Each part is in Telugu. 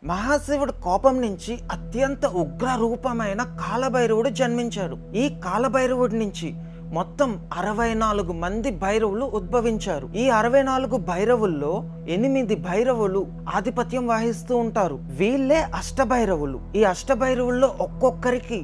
మహాశివుడు కోపం నుంచి అత్యంత ఉగ్ర రూపమైన కాలభైరవుడు జన్మించాడు. ఈ కాలభైరవుడి నుంచి మొత్తం 64 మంది భైరవులు ఉద్భవించారు. ఈ 64 భైరవుల్లో 8 భైరవులు ఆధిపత్యం వహిస్తూ ఉంటారు. వీళ్ళే అష్టభైరవులు. ఈ అష్టభైరవుల్లో ఒక్కొక్కరికి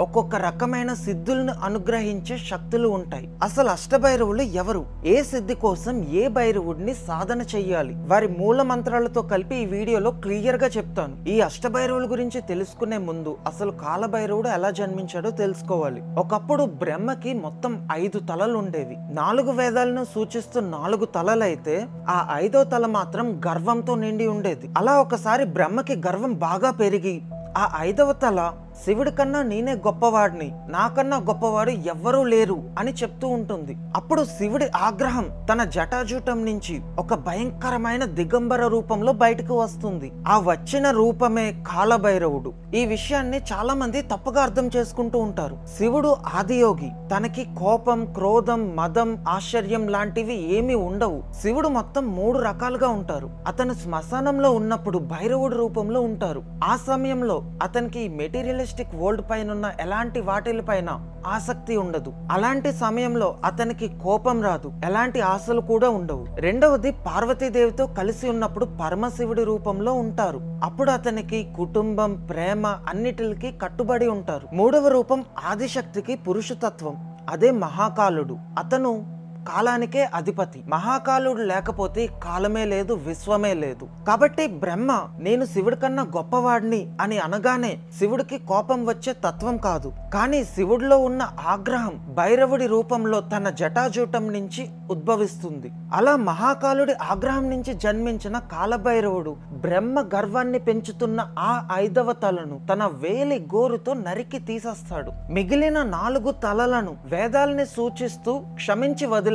ఒక్కొక్క రకమైన సిద్ధులను అనుగ్రహించే శక్తులు ఉంటాయి. అసలు అష్టభైరవులు ఎవరు, ఏ సిద్ధి కోసం ఏ భైరవుడిని సాధన చెయ్యాలి, వారి మూల మంత్రాలతో కలిపి ఈ వీడియోలో క్లియర్ గా చెప్తాను. ఈ అష్టభైరవుల గురించి తెలుసుకునే ముందు అసలు కాలభైరవుడు ఎలా జన్మించాడో తెలుసుకోవాలి. ఒకప్పుడు బ్రహ్మకి మొత్తం 5 తలలు ఉండేవి. 4 వేదాలను సూచిస్తూ 4 తలలైతే ఆ 5వ తల మాత్రం గర్వంతో నిండి ఉండేది. అలా ఒకసారి బ్రహ్మకి గర్వం బాగా పెరిగి ఆ 5వ తల శివుడి కన్నా నేనే గొప్పవాడిని, నాకన్నా గొప్పవాడు ఎవ్వరూ లేరు అని చెప్తూ ఉంటుంది. అప్పుడు శివుడి ఆగ్రహం తన జటాజూటం నుంచి ఒక భయంకరమైన దిగంబర రూపంలో బయటకు వస్తుంది. ఆ వచ్చిన రూపమే కాలభైరవుడు. ఈ విషయాన్ని చాలా మంది తప్పుగా అర్థం చేసుకుంటూ ఉంటారు. శివుడు ఆదియోగి, తనకి కోపం, క్రోధం, మదం, ఆశ్చర్యం లాంటివి ఏమీ ఉండవు. శివుడు మొత్తం 3 రకాలుగా ఉంటారు. అతను శ్మశానంలో ఉన్నప్పుడు భైరవుడి రూపంలో ఉంటారు. ఆ సమయంలో అతనికి మెటీరియల్ వరల్డ్ పైన ఎలాంటి వాటిపైన ఆసక్తి ఉండదు. అలాంటి సమయంలో అతనికి కోపం రాదు, ఎలాంటి ఆశలు కూడా ఉండవు. రెండవది, పార్వతీదేవితో కలిసి ఉన్నప్పుడు పరమశివుడి రూపంలో ఉంటారు. అప్పుడు అతనికి కుటుంబం, ప్రేమ అన్నిటికి కట్టుబడి ఉంటారు. మూడవ రూపం ఆదిశక్తికి పురుషతత్వం, అదే మహాకాలుడు. అతను కాలానికే అధిపతి. మహాకాలుడు లేకపోతే కాలమే లేదు, విశ్వమే లేదు. కాబట్టి బ్రహ్మ నేను శివుడి కన్నా గొప్పవాడిని అని అనగానే శివుడికి కోపం వచ్చే తత్వం కాదు, కానీ శివుడిలో ఉన్న ఆగ్రహం భైరవుడి రూపంలో తన జటాజూటం నుంచి ఉద్భవిస్తుంది. అలా మహాకాలుడి ఆగ్రహం నుంచి జన్మించిన కాలభైరవుడు బ్రహ్మ గర్వాన్ని పెంచుతున్న ఆ 5వ తలను తన వేలి గోరుతో నరికి తీసేస్తాడు. మిగిలిన 4 తలలను వేదాలని సూచిస్తూ క్షమించి వదిలేస్తారు.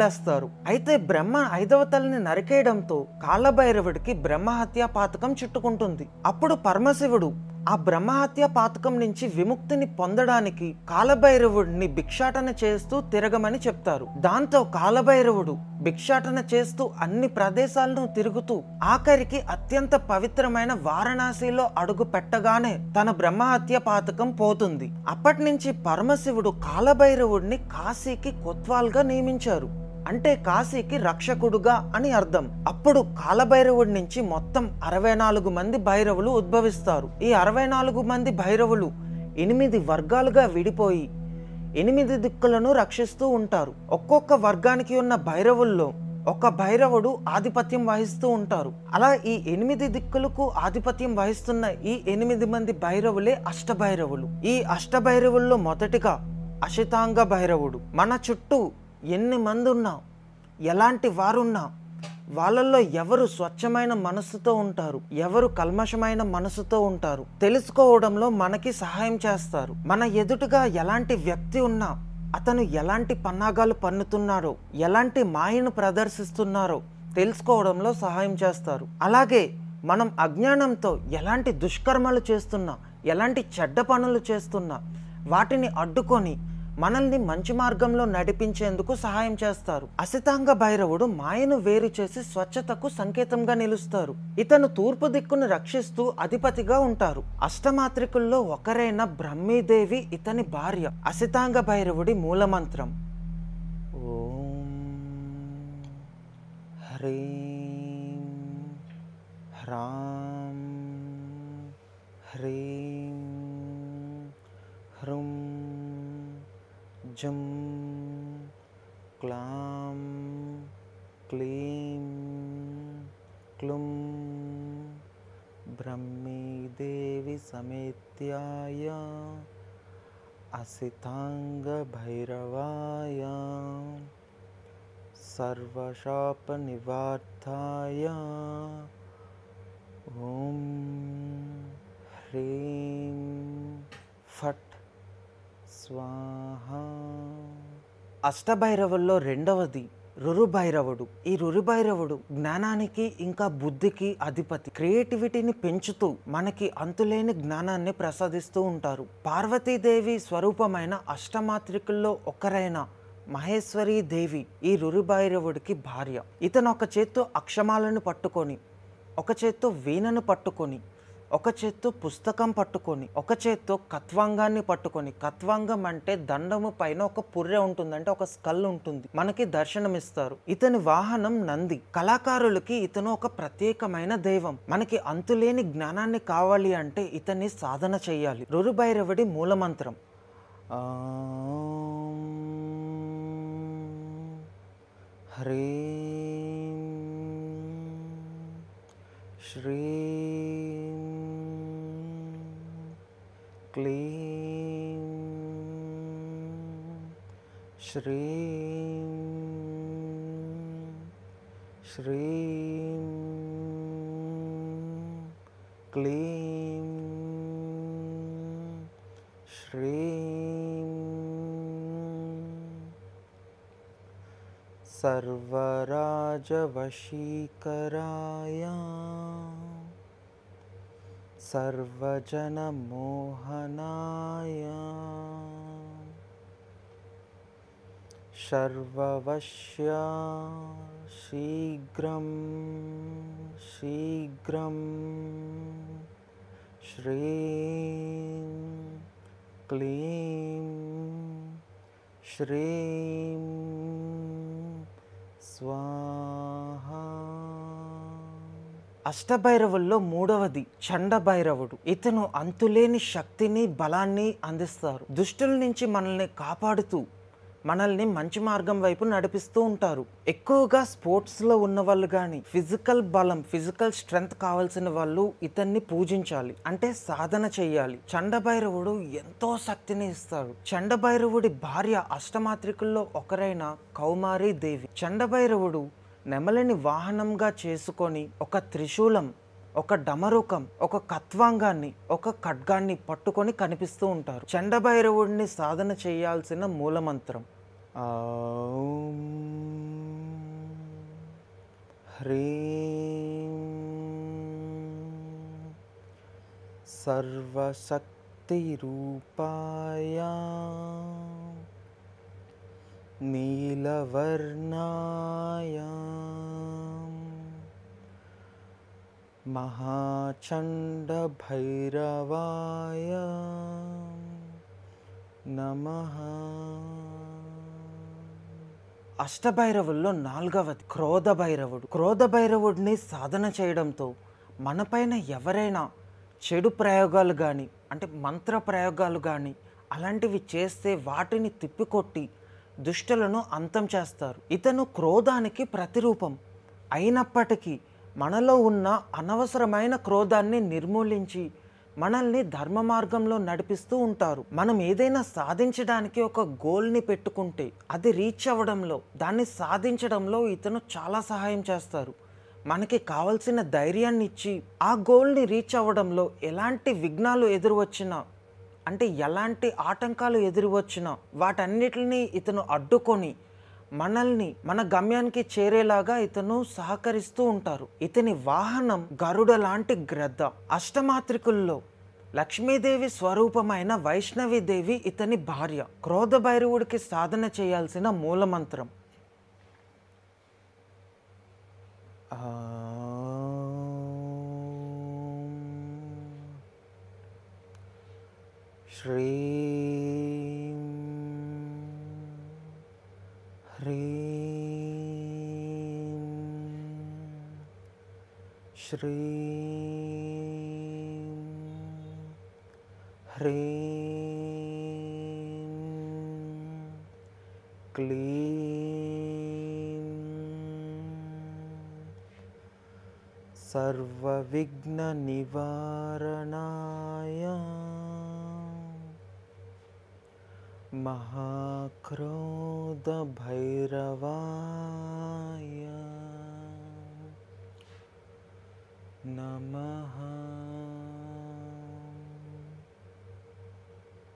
అయితే బ్రహ్మ 5వ తలని నరికేయడంతో కాలభైరవుడికి బ్రహ్మహత్య పాతకం చుట్టుకుంటుంది. అప్పుడు పరమశివుడు ఆ బ్రహ్మహత్య పాతకం నుంచి విముక్తిని పొందడానికి కాలభైరవుడిని భిక్షాటన చేస్తూ తిరగమని చెప్తారు. దాంతో కాలభైరవుడు భిక్షాటన చేస్తూ అన్ని ప్రదేశాలను తిరుగుతూ ఆఖరికి అత్యంత పవిత్రమైన వారణాసిలో అడుగు పెట్టగానే తన బ్రహ్మహత్య పాతకం పోతుంది. అప్పటి నుంచి పరమశివుడు కాలభైరవుడిని కాశీకి కొత్వాల్గా నియమించారు. అంటే కాశీకి రక్షకుడుగా అని అర్థం. అప్పుడు కాలభైరవుడి నుంచి మొత్తం 64 మంది భైరవులు ఉద్భవిస్తారు. ఈ 64 మంది భైరవులు 8 వర్గాలుగా విడిపోయి 8 దిక్కులను రక్షిస్తూ ఉంటారు. ఒక్కొక్క వర్గానికి ఉన్న భైరవుల్లో ఒక భైరవుడు ఆధిపత్యం వహిస్తూ ఉంటారు. అలా ఈ 8 దిక్కులకు ఆధిపత్యం వహిస్తున్న ఈ 8 మంది భైరవులే అష్టభైరవులు. ఈ అష్టభైరవుల్లో మొదటిగా అశితాంగ భైరవుడు. మన చుట్టూ ఎన్ని మంది ఉన్నా, ఎలాంటి వారున్నా, వాళ్ళల్లో ఎవరు స్వచ్ఛమైన మనసుతో ఉంటారు, ఎవరు కల్మషమైన మనసుతో ఉంటారు తెలుసుకోవడంలో మనకి సహాయం చేస్తారు. మన ఎదుటిగా ఎలాంటి వ్యక్తి ఉన్నా అతను ఎలాంటి పన్నాగాలు పన్నుతున్నారో, ఎలాంటి మాయను ప్రదర్శిస్తున్నారో తెలుసుకోవడంలో సహాయం చేస్తారు. అలాగే మనం అజ్ఞానంతో ఎలాంటి దుష్కర్మలు చేస్తున్నా, ఎలాంటి చెడ్డ పనులు చేస్తున్నా వాటిని అడ్డుకొని మనల్ని మంచి మార్గంలో నడిపించేందుకు సహాయం చేస్తారు. అసితాంగ భైరవుడు మాయను వేరు చేసి స్వచ్ఛతకు సంకేతంగా నిలుస్తారు. ఇతను తూర్పు దిక్కును రక్షిస్తూ అధిపతిగా ఉంటారు. అష్టమాత్రికుల్లో ఒకరైన బ్రహ్మీదేవి ఇతని భార్య. అసితాంగ భైరవుడి మూలమంత్రం ఓం హ్రీం హ్రాం హ్రీం హ్రూం జం క్లాం క్లీం క్లుం బ్రహ్మీదేవి సమేత్యాయ అసితాంగ భైరవాయ సర్వశాప నివార్థాయ ఓం హ్రీం ఫట్ స్వాహా. అష్టభైరవుల్లో రెండవది రురుభైరవుడు. ఈ రురుభైరవుడు జ్ఞానానికి ఇంకా బుద్ధికి అధిపతి. క్రియేటివిటీని పెంచుతూ మనకి అంతులేని జ్ఞానాన్ని ప్రసాదిస్తూ ఉంటారు. పార్వతీదేవి స్వరూపమైన అష్టమాత్రికుల్లో ఒకరైన మహేశ్వరీ దేవి ఈ రురుభైరవుడికి భార్య. ఇతను ఒక చేత్తో అక్షమాలను పట్టుకొని, ఒక చేత్తో వీణను పట్టుకొని ఒక చేత్తో పుస్తకం పట్టుకొని, ఒక చేత్తో కత్వాంగాన్ని పట్టుకొని, కత్వాంగం అంటే దండము పైన ఒక పుర్రె ఉంటుంది, అంటే ఒక స్కల్ ఉంటుంది, మనకి దర్శనమిస్తారు. ఇతని వాహనం నంది. కళాకారులకి ఇతను ఒక ప్రత్యేకమైన దైవం. మనకి అంతులేని జ్ఞానాన్ని కావాలి అంటే ఇతన్ని సాధన చెయ్యాలి. రురుభైరవుడి మూలమంత్రం హ్రీం శ్రీం క్లీం శ్రీం శ్రీం క్లీం శ్రీం సర్వరాజవశీకరాయ సర్వజనమోహనాయ సర్వవశ్యా శీఘ్రం శీఘ్రం శ్రీం క్లీం శ్రీం స్వాహా. అష్టభైరవుల్లో మూడవది చండభైరవుడు. ఇతను అంతులేని శక్తిని, బలాన్ని అందిస్తారు. దుష్టుల నుంచి మనల్ని కాపాడుతూ మనల్ని మంచి మార్గం వైపు నడిపిస్తూ ఉంటారు. ఎక్కువగా స్పోర్ట్స్లో ఉన్న వాళ్ళు కానీ, ఫిజికల్ బలం, ఫిజికల్ స్ట్రెంగ్త్ కావాల్సిన వాళ్ళు ఇతన్ని పూజించాలి, అంటే సాధన చెయ్యాలి. చండభైరవుడు ఎంతో శక్తిని ఇస్తాడు. చండభైరవుడి భార్య అష్టమాత్రికుల్లో ఒకరైన కౌమారీ దేవి. చండభైరవుడు నెమలిని వాహనంగా చేసుకొని ఒక త్రిశూలం, ఒక డమరుకం, ఒక కత్వాంగాన్ని, ఒక ఖడ్గాన్ని పట్టుకొని కనిపిస్తూ ఉంటారు. చండభైరవుడిని సాధన చేయాల్సిన మూలమంత్రం ఓం హ్రీం సర్వశక్తి రూపాయ నీలవర్ణాయ మహాచండ భైరవాయ నమః. అష్టభైరవుల్లో నాలుగవది క్రోధ భైరవుడు. క్రోధ భైరవుడిని సాధన చేయడంతో మనపైన ఎవరైనా చెడు ప్రయోగాలు కానీ, అంటే మంత్ర ప్రయోగాలు కానీ అలాంటివి చేస్తే వాటిని తిప్పికొట్టి దుష్టులను అంతం చేస్తారు. ఇతను క్రోధానికి ప్రతిరూపం అయినప్పటికీ మనలో ఉన్న అనవసరమైన క్రోధాన్ని నిర్మూలించి మనల్ని ధర్మ మార్గంలో నడిపిస్తూ ఉంటారు. మనం ఏదైనా సాధించడానికి ఒక గోల్ని పెట్టుకుంటే అది రీచ్ అవ్వడంలో, దాన్ని సాధించడంలో ఇతను చాలా సహాయం చేస్తారు. మనకి కావలసిన ధైర్యాన్ని ఇచ్చి ఆ గోల్ని రీచ్ అవ్వడంలో ఎలాంటి విఘ్నాలు ఎదురు వచ్చినా, అంటే ఎలాంటి ఆటంకాలు ఎదురు వచ్చినా వాటన్నిటిని ఇతను అడ్డుకొని మనల్ని మన గమ్యానికి చేరేలాగా ఇతను సహకరిస్తూ ఉంటారు. ఇతని వాహనం గరుడ లాంటి గ్రద్ద. అష్టమాత్రికుల్లో లక్ష్మీదేవి స్వరూపమైన వైష్ణవీదేవి ఇతని భార్య. క్రోధ భైరవుడికి సాధన చేయాల్సిన మూలమంత్రం శ్రీం హ్రీం శ్రీం హ్రీం క్లీం సర్వవిఘ్న నివారణాయ మహాక్రోధ భైరవాయ నమః.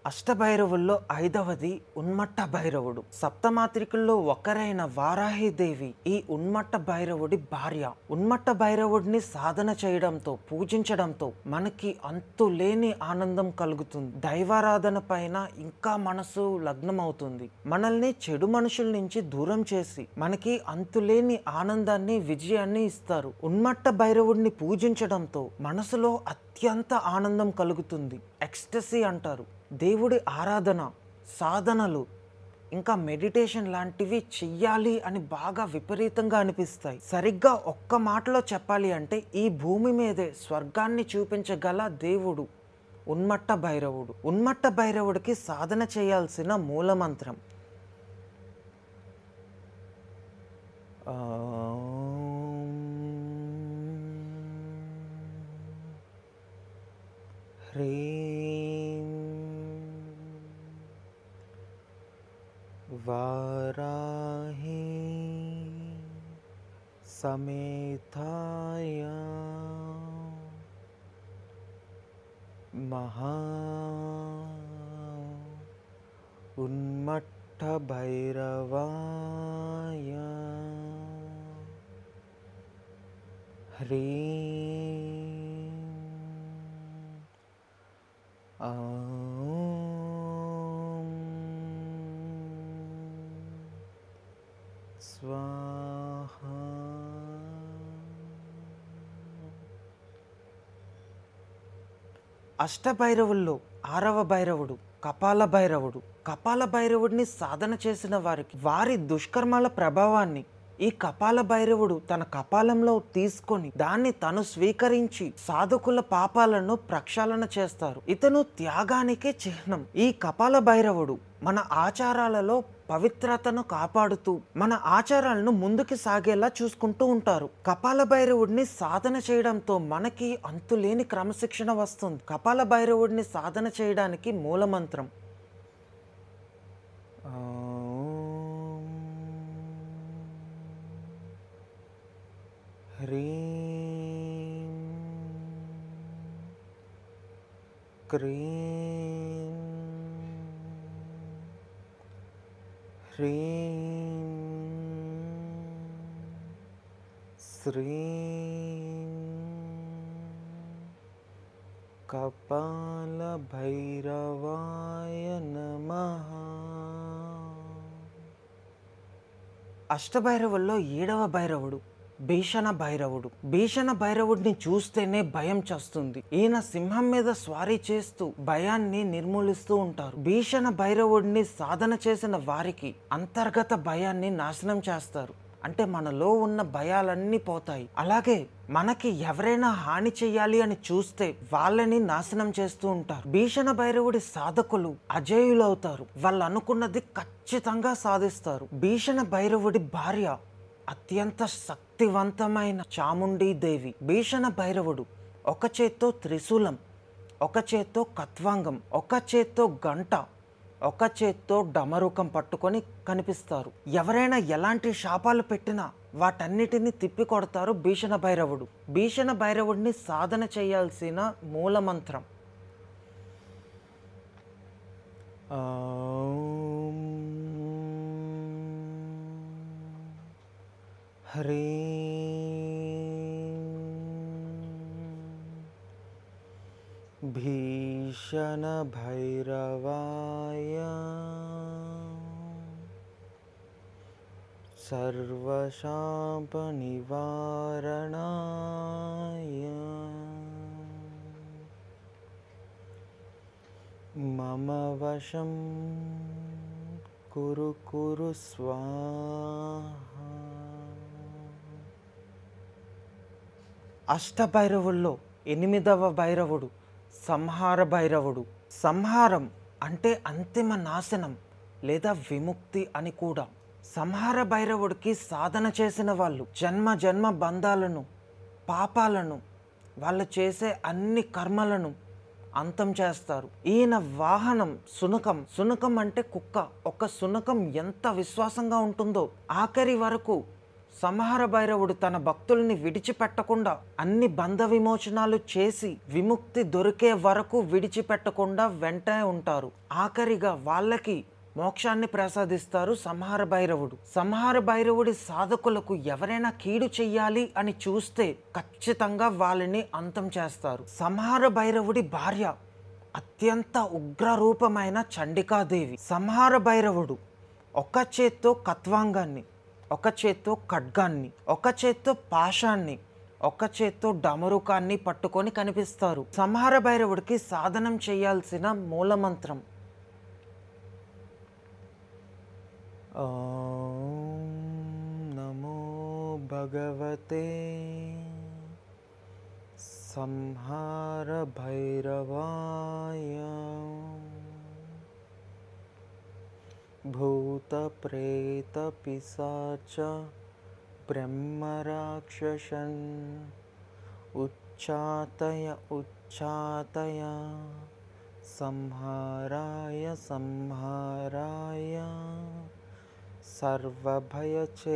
అష్టభైరవుల్లో 5వది ఉన్మట్ట భైరవుడు. సప్తమాత్రికల్లో ఒకరైన వారాహిదేవి ఈ ఉన్మట్ట భైరవుడి భార్య. ఉన్మట్ట భైరవుడిని సాధన చేయడంతో, పూజించడంతో మనకి అంతులేని ఆనందం కలుగుతుంది. దైవారాధన పైన ఇంకా మనసు లగ్నమవుతుంది. మనల్ని చెడు మనుషుల నుంచి దూరం చేసి మనకి అంతులేని ఆనందాన్ని, విజయాన్ని ఇస్తారు. ఉన్మట్ట భైరవుడిని పూజించడంతో మనసులో అత్యంత ఆనందం కలుగుతుంది. ఎక్స్టసీ అంటారు. దేవుడి ఆరాధన, సాధనలు, ఇంకా మెడిటేషన్ లాంటివి చెయ్యాలి అని బాగా విపరీతంగా అనిపిస్తాయి. సరిగ్గా ఒక్క మాటలో చెప్పాలి అంటే ఈ భూమి మీదే స్వర్గాన్ని చూపించగల దేవుడు ఉన్మట్ట భైరవుడు. ఉన్మట్ట భైరవుడికి సాధన చేయాల్సిన మూలమంత్రం హ్రీం వారాహి సమేతాయ మహా ఉన్మట్ట భైరవాయ హ్రీం స్వాహా. అష్టభైరవుల్లో 6వ భైరవుడు కపాల భైరవుడు. కపాల భైరవుడిని సాధన చేసిన వారికి వారి దుష్కర్మాల ప్రభావాన్ని ఈ కపాల భైరవుడు తన కపాలంలో తీసుకొని దాన్ని తను స్వీకరించి సాధకుల పాపాలను ప్రక్షాళన చేస్తారు. ఇతను త్యాగానికే చిహ్నం. ఈ కపాల భైరవుడు మన ఆచారాలలో పవిత్రతను కాపాడుతూ మన ఆచారాలను ముందుకు సాగేలా చూసుకుంటూ ఉంటారు. కపాల భైరవుడిని సాధన చేయడంతో మనకి అంతులేని క్రమశిక్షణ వస్తుంది. కపాల భైరవుడిని సాధన చేయడానికి మూలమంత్రం హ్రీం క్రీం హ్రీం శ్రీం కపాల భైరవాయ నమః. అష్టభైరవుల్లో 7వ భైరవుడు భీషణ భైరవుడు. భీషణ భైరవుడిని చూస్తేనే భయం చేస్తుంది. ఈయన సింహం మీద స్వారీ చేస్తూ భయాన్ని నిర్మూలిస్తూ ఉంటారు. భీషణ భైరవుడిని సాధన చేసిన వారికి అంతర్గత భయాన్ని నాశనం చేస్తారు. అంటే మనలో ఉన్న భయాలన్నీ పోతాయి. అలాగే మనకి ఎవరైనా హాని చెయ్యాలి అని చూస్తే వాళ్ళని నాశనం చేస్తూ ఉంటారు. భీషణ భైరవుడి సాధకులు అజేయులవుతారు. వాళ్ళు అనుకున్నది ఖచ్చితంగా సాధిస్తారు. భీషణ భైరవుడి భార్య అత్యంత శక్తివంతమైన చాముండీదేవి. భీషణ భైరవుడు ఒక చేత్తో త్రిశూలం, ఒక చేత్తో కత్వాంగం, ఒక చేత్తో గంట, ఒక చేత్తో డమరుకం పట్టుకొని కనిపిస్తారు. ఎవరైనా ఎలాంటి శాపాలు పెట్టినా వాటన్నిటిని తిప్పి కొడతారు భీషణ భైరవుడు. భీషణ భైరవుడిని సాధన చేయాల్సిన మూలమంత్రం హ్రీం భీషణ భైరవాయ సర్వశాప నివారణాయ మమ వశం కురు కురు స్వాహా. అష్టభైరవుల్లో 8వ భైరవుడు సంహార భైరవుడు. సంహారం అంటే అంతిమ నాశనం లేదా విముక్తి అని కూడా. సంహార భైరవుడికి సాధన చేసిన వాళ్ళు జన్మ జన్మ బంధాలను, పాపాలను, వాళ్ళు చేసే అన్ని కర్మలను అంతం చేస్తారు. ఈయన వాహనం శునకం. శునకం అంటే కుక్క. ఒక శునకం ఎంత విశ్వాసంగా ఉంటుందో ఆఖరి వరకు సంహార భైరవుడు తన భక్తుల్ని విడిచిపెట్టకుండా అన్ని బంధ విమోచనాలు చేసి విముక్తి దొరికే వరకు విడిచిపెట్టకుండా వెంటే ఉంటారు. ఆఖరిగా వాళ్ళకి మోక్షాన్ని ప్రసాదిస్తారు సంహార భైరవుడు. సంహార భైరవుడి సాధకులకు ఎవరైనా కీడు చెయ్యాలి అని చూస్తే ఖచ్చితంగా వాళ్ళని అంతం చేస్తారు. సంహార భైరవుడి భార్య అత్యంత ఉగ్రరూపమైన చండికాదేవి. సంహార భైరవుడు ఒక చేత్తో కత్వాంగాన్ని, ఒక చేత్తో ఖడ్గాన్ని, ఒక చేత్తో పాశాన్ని, ఒక చేత్తో డమరుకాన్ని పట్టుకొని కనిపిస్తారు. సంహార భైరవుడికి సాధనం చేయాల్సిన మూలమంత్రం ఓం నమో భగవతే సంహార భైరవాయ భూత ప్రేత పిశాచ బ్రహ్మరాక్షసన్ ఉచ్చాటయ ఉచ్చాటయ సంహారాయ సంహారాయ సర్వభయఛేదనం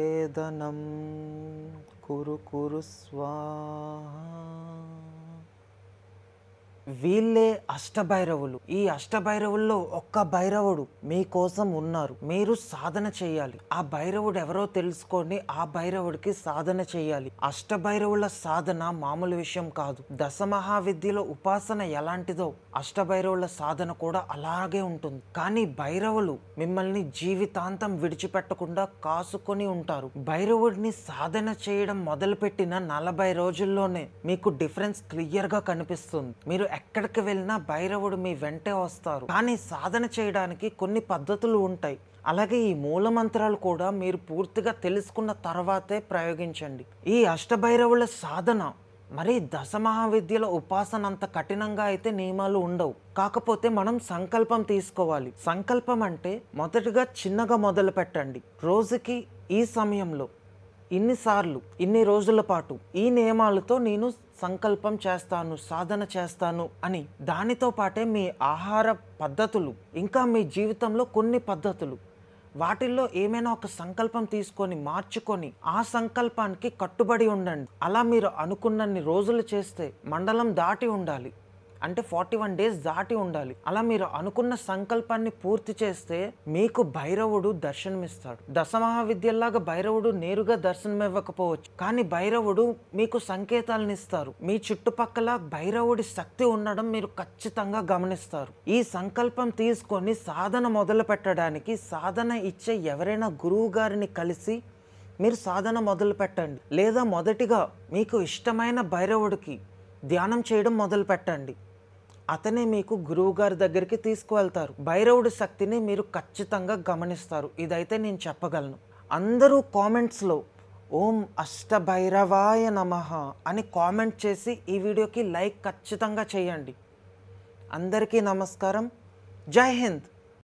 కురు కురు స్వాహా. వీళ్ళే అష్టభైరవులు. ఈ అష్టభైరవుల్లో ఒక్క భైరవుడు మీకోసం ఉన్నారు. మీరు సాధన చేయాలి. ఆ భైరవుడు ఎవరో తెలుసుకొని ఆ భైరవుడికి సాధన చేయాలి. అష్టభైరవుల సాధన మామూలు విషయం కాదు. దశమహావిద్యలో ఉపాసన ఎలాంటిదో అష్టభైరవుల సాధన కూడా అలాగే ఉంటుంది. కానీ భైరవులు మిమ్మల్ని జీవితాంతం విడిచిపెట్టకుండా కాసుకొని ఉంటారు. భైరవుడిని సాధన చేయడం మొదలుపెట్టిన 40 రోజుల్లోనే మీకు డిఫరెన్స్ క్లియర్గా కనిపిస్తుంది. మీరు ఎక్కడికి వెళ్ళినా భైరవుడు మీ వెంటే వస్తారు. కానీ సాధన చేయడానికి కొన్ని పద్ధతులు ఉంటాయి. అలాగే ఈ మూలమంత్రాలు కూడా మీరు పూర్తిగా తెలుసుకున్న తర్వాతే ప్రయోగించండి. ఈ అష్టభైరవుల సాధన మరి దశమహావిద్యల ఉపాసన అంత కఠినంగా అయితే నియమాలు ఉండవు. కాకపోతే మనం సంకల్పం తీసుకోవాలి. సంకల్పం అంటే మొదటిగా చిన్నగా మొదలు పెట్టండి. రోజుకి ఈ సమయంలో ఇన్నిసార్లు ఇన్ని రోజుల పాటు ఈ నియమాలతో నేను సంకల్పం చేస్తాను, సాధన చేస్తాను అని. దానితో పాటే మీ ఆహార పద్ధతులు, ఇంకా మీ జీవితంలో కొన్ని పద్ధతులు, వాటిల్లో ఏమైనా ఒక సంకల్పం తీసుకొని మార్చుకొని ఆ సంకల్పానికి కట్టుబడి ఉండండి. అలా మీరు అనుకున్నన్ని రోజులు చేస్తే మండలం దాటి ఉండాలి, అంటే 41 డేస్ దాటి ఉండాలి. అలా మీరు అనుకున్న సంకల్పాన్ని పూర్తి చేస్తే మీకు భైరవుడు దర్శనమిస్తాడు. దశమహావిద్యల్లాగా భైరవుడు నేరుగా దర్శనమివ్వకపోవచ్చు, కానీ భైరవుడు మీకు సంకేతాలను ఇస్తారు. మీ చుట్టుపక్కల భైరవుడి శక్తి ఉండడం మీరు ఖచ్చితంగా గమనిస్తారు. ఈ సంకల్పం తీసుకొని సాధన మొదలు పెట్టడానికి సాధన ఇచ్చే ఎవరైనా గురువు గారిని కలిసి మీరు సాధన మొదలు పెట్టండి. లేదా మొదటిగా మీకు ఇష్టమైన భైరవుడికి ధ్యానం చేయడం మొదలు పెట్టండి. అతనే మీకు గురువు గారి దగ్గరికి తీసుకువెళ్తారు. భైరవుడి శక్తిని మీరు ఖచ్చితంగా గమనిస్తారు. ఇదైతే నేను చెప్పగలను. అందరూ కామెంట్స్లో ఓం అష్టభైరవాయ నమః అని కామెంట్ చేసి ఈ వీడియోకి లైక్ ఖచ్చితంగా చేయండి. అందరికీ నమస్కారం. జై హింద్.